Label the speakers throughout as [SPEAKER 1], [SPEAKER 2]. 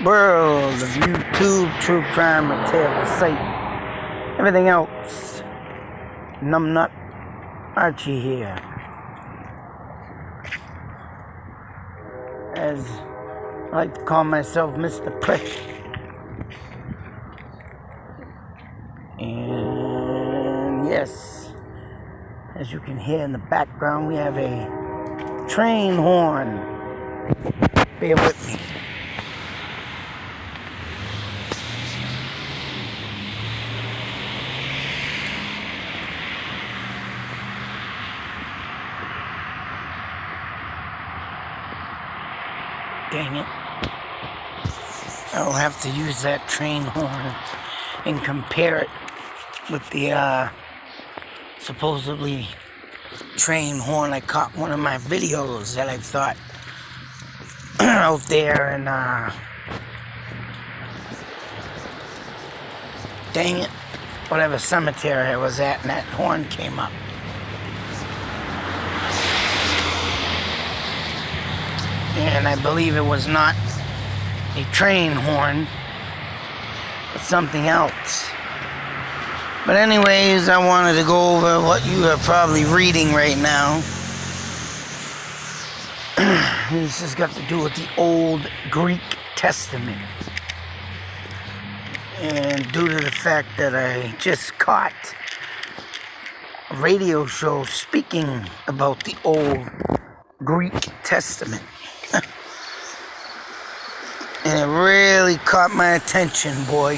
[SPEAKER 1] world of YouTube, true crime, or tale of sight, everything else. Numbnut Archie here. As I like to call myself, Mr. Prick. And yes, as you can hear in the background, we have a train horn. Bear with me. Dang it. I'll have to use that train horn and compare it with the supposedly train horn I caught one of my videos that I thought out there, and dang it, whatever cemetery I was at, and that horn came up. And I believe it was not a train horn, but something else. But anyways, I wanted to go over what you are probably reading right now. This has got to do with the Old Greek Testament. And due to the fact that I just caught a radio show speaking about the Old Greek Testament, and it really caught my attention, boy.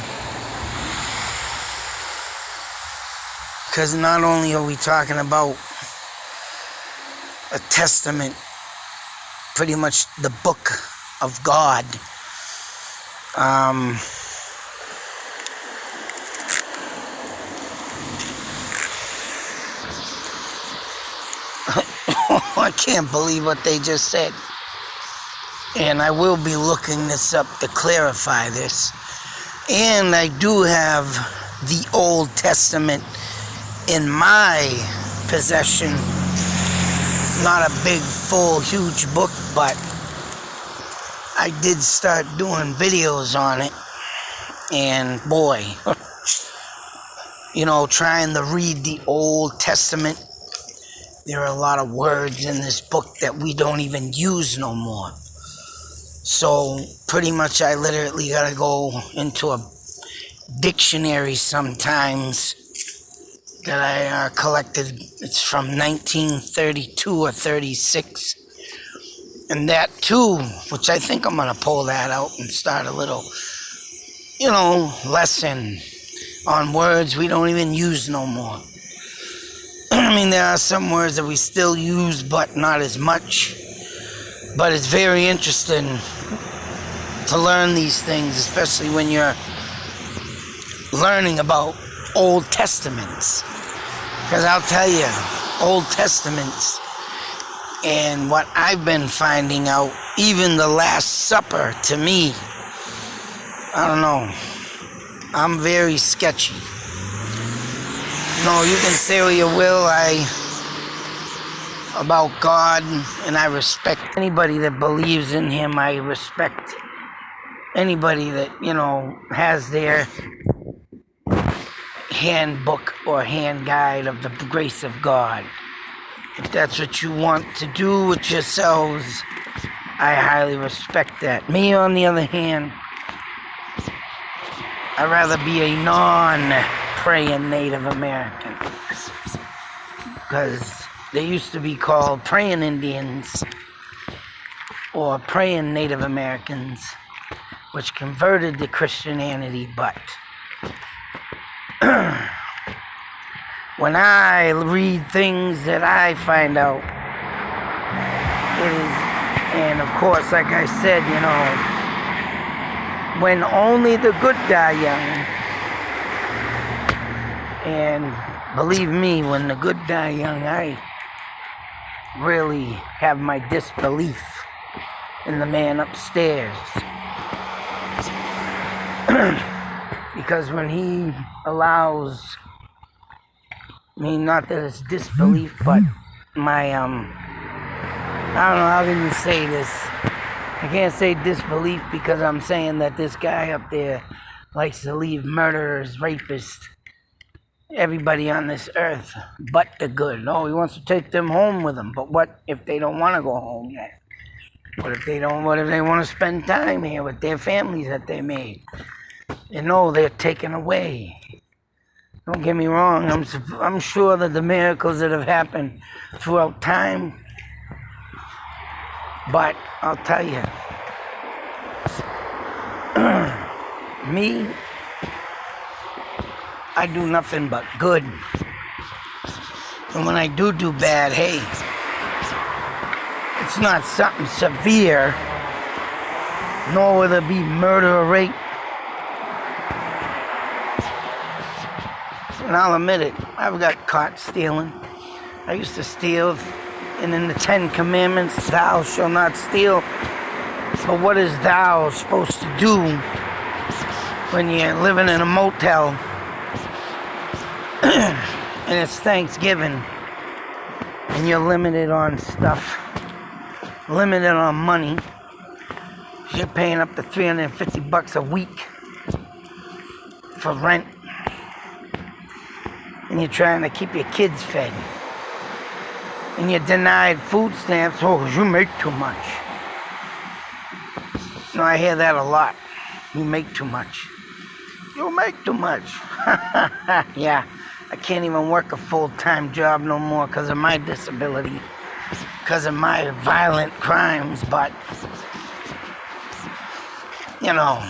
[SPEAKER 1] Because not only are we talking about a testament, pretty much the book of God, I can't believe what they just said. And I will be looking this up to clarify this. And I do have the Old Testament in my possession. Not a big, full, huge book, but I did start doing videos on it. And boy, you know, trying to read the Old Testament, there are a lot of words in this book that we don't even use no more. So pretty much I literally gotta go into a dictionary sometimes that I collected. It's from 1932 or 36. And that too, which I think I'm gonna pull that out and start a little, lesson on words we don't even use no more. I mean, there are some words that we still use, but not as much. But it's very interesting to learn these things, especially when you're learning about Old Testaments. Because I'll tell you, Old Testaments, and what I've been finding out, even the Last Supper, to me, I don't know, I'm very sketchy. You can say what you will about God, and I respect anybody that believes in Him. I respect anybody that, has their handbook or hand guide of the grace of God. If that's what you want to do with yourselves, I highly respect that. Me, on the other hand, I'd rather be a non-praying Native American, because they used to be called praying Indians or praying Native Americans, which converted to Christianity. But when I read things that I find out, and of course, like I said, when only the good die young. And believe me, when the good die young, I really have my disbelief in the man upstairs. Because when he allows, not that it's disbelief, but my, I don't know, how can you say this? I can't say disbelief because I'm saying that this guy up there likes to leave murderers, rapists, everybody on this earth but the good. No, he wants to take them home with him. But what if they don't want to go home yet? What if they don't? What if they want to spend time here with their families that they made? You know, they're taken away. Don't get me wrong. I'm sure that the miracles that have happened throughout time. But I'll tell you, me, I do nothing but good. And when I do bad, hey, it's not something severe, nor will it be murder or rape. And I'll admit it, I've got caught stealing. I used to steal, and in the 10 Commandments, thou shalt not steal. But what is thou supposed to do when you're living in a motel and it's Thanksgiving and you're limited on stuff, limited on money? You're paying up to $350 a week for rent, and you're trying to keep your kids fed, and you're denied food stamps. Oh, 'cause you make too much. You know, I hear that a lot. You make too much. You make too much. Yeah, I can't even work a full-time job no more because of my disability, because of my violent crimes. But, you know,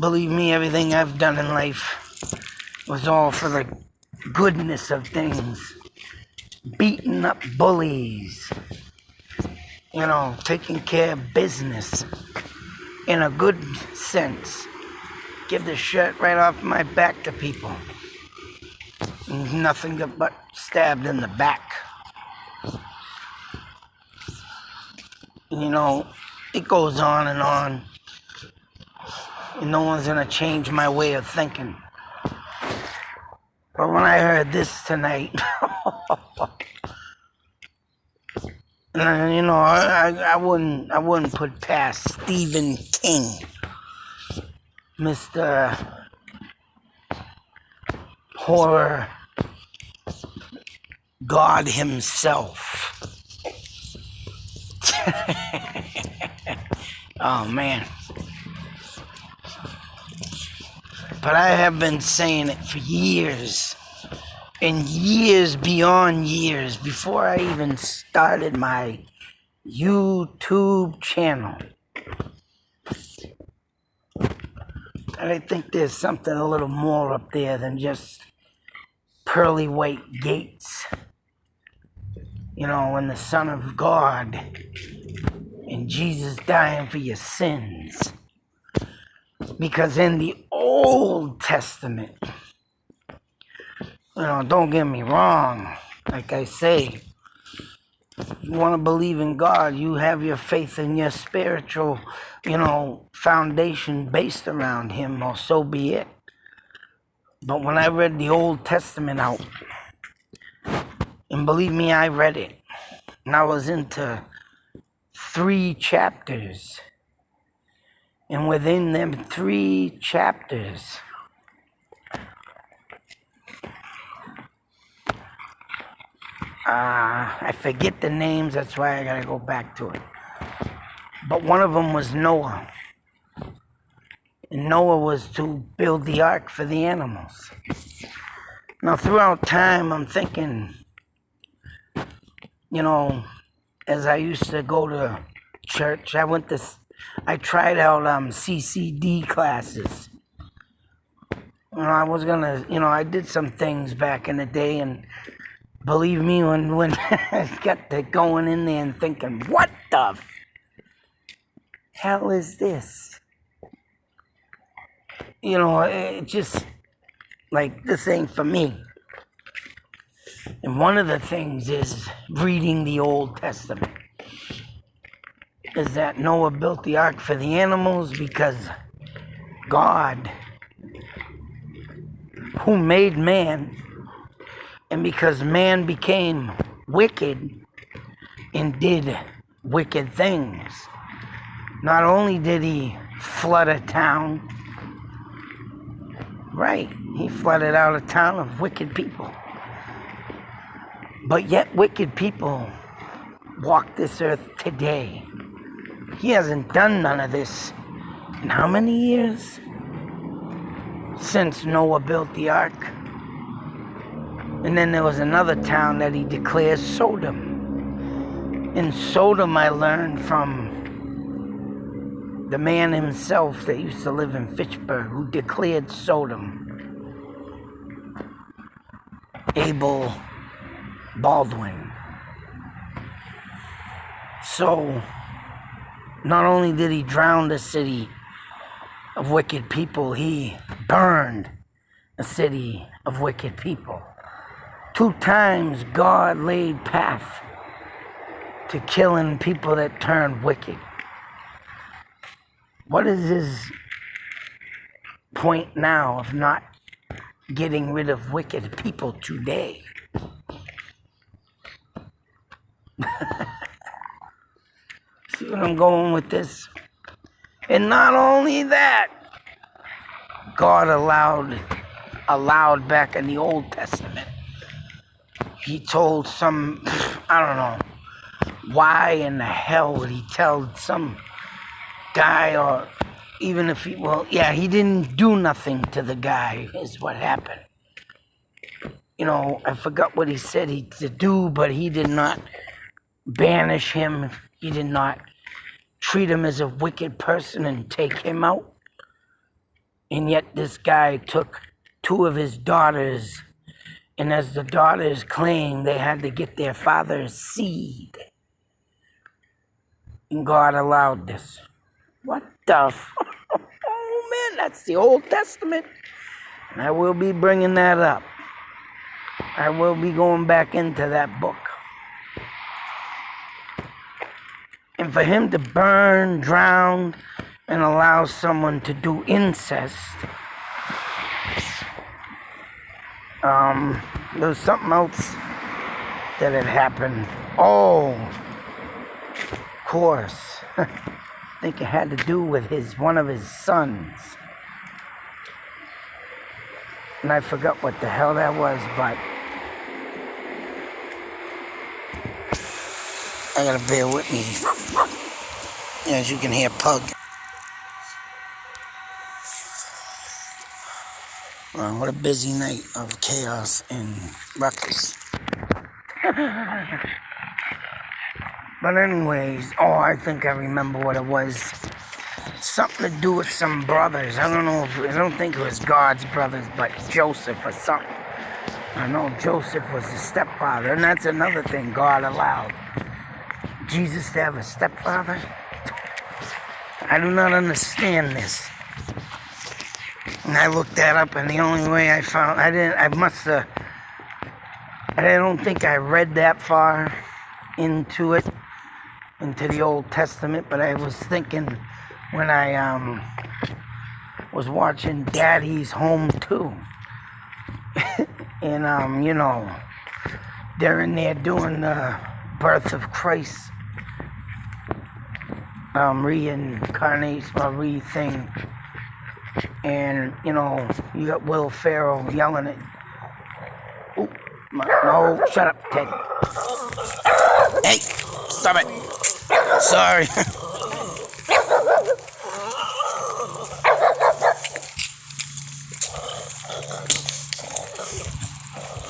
[SPEAKER 1] believe me, everything I've done in life was all for the goodness of things. Beating up bullies, you know, taking care of business in a good sense. Give the shirt right off my back to people. Nothing but stabbed in the back. You know, it goes on, and no one's gonna change my way of thinking. But when I heard this tonight, you know, I wouldn't put past Stephen King, Mr. Horror God himself. Oh man. But I have been saying it for years, and years beyond years, before I even started my YouTube channel. And I think there's something a little more up there than just pearly white gates. You know, and the Son of God and Jesus dying for your sins. Because in the Old Testament, you know, don't get me wrong, like I say, if you want to believe in God, you have your faith in your spiritual, you know, foundation based around Him, or so be it. But when I read the Old Testament out, and believe me, I read it, and I was into 3 chapters. And within them 3 chapters, I forget the names, that's why I gotta go back to it. But one of them was Noah. And Noah was to build the ark for the animals. Now, throughout time, I'm thinking, you know, as I used to go to church, I tried out CCD classes. You know, I was gonna, you know, I did some things back in the day, and believe me, when I got to going in there and thinking, what the hell is this? You know, it just, like, this ain't for me. And one of the things is reading the Old Testament. Is that Noah built the ark for the animals because God, who made man, and because man became wicked and did wicked things. Not only did he flood a town, right, he flooded out a town of wicked people. But yet wicked people walk this earth today. He hasn't done none of this in how many years? Since Noah built the ark. And then there was another town that he declares Sodom. In Sodom, I learned from the man himself that used to live in Fitchburg, who declared Sodom, Abel Baldwin. So, not only did he drown the city of wicked people, he burned a city of wicked people. 2 times God laid path to killing people that turned wicked. What is his point now of not getting rid of wicked people today? See what I'm going with this? And not only that, God allowed back in the Old Testament. He told some, I don't know, why in the hell would he tell some guy, or even if he, he didn't do nothing to the guy, is what happened. You know, I forgot what he said he to do, but he did not banish him. He did not treat him as a wicked person and take him out. And yet this guy took 2 of his daughters, and as the daughters claimed, they had to get their father's seed. And God allowed this. What the Oh man, that's the Old Testament. And I will be bringing that up. I will be going back into that book. And for him to burn, drown, and allow someone to do incest, there was something else that had happened. Oh, of course. I think it had to do with one of his sons. And I forgot what the hell that was, but I gotta bear with me. As you can hear, Pug. What a busy night of chaos and ruckus. But anyways, I think I remember what it was. Something to do with some brothers. I don't think it was God's brothers, but Joseph or something. I know Joseph was his stepfather, and that's another thing God allowed. Jesus to have a stepfather? I do not understand this. And I looked that up, and the only way I found, I don't think I read that far into the Old Testament, but I was thinking when I was watching Daddy's Home too. And, they're in there doing the birth of Christ, reincarnation, or re-thing. And, you got Will Ferrell yelling at... Oh, no, shut up, Ted. Hey, stop it. Sorry.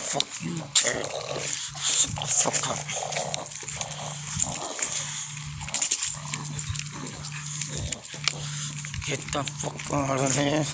[SPEAKER 1] Fuck you, Ted. Shut the fuck up. Get the fuck out of here.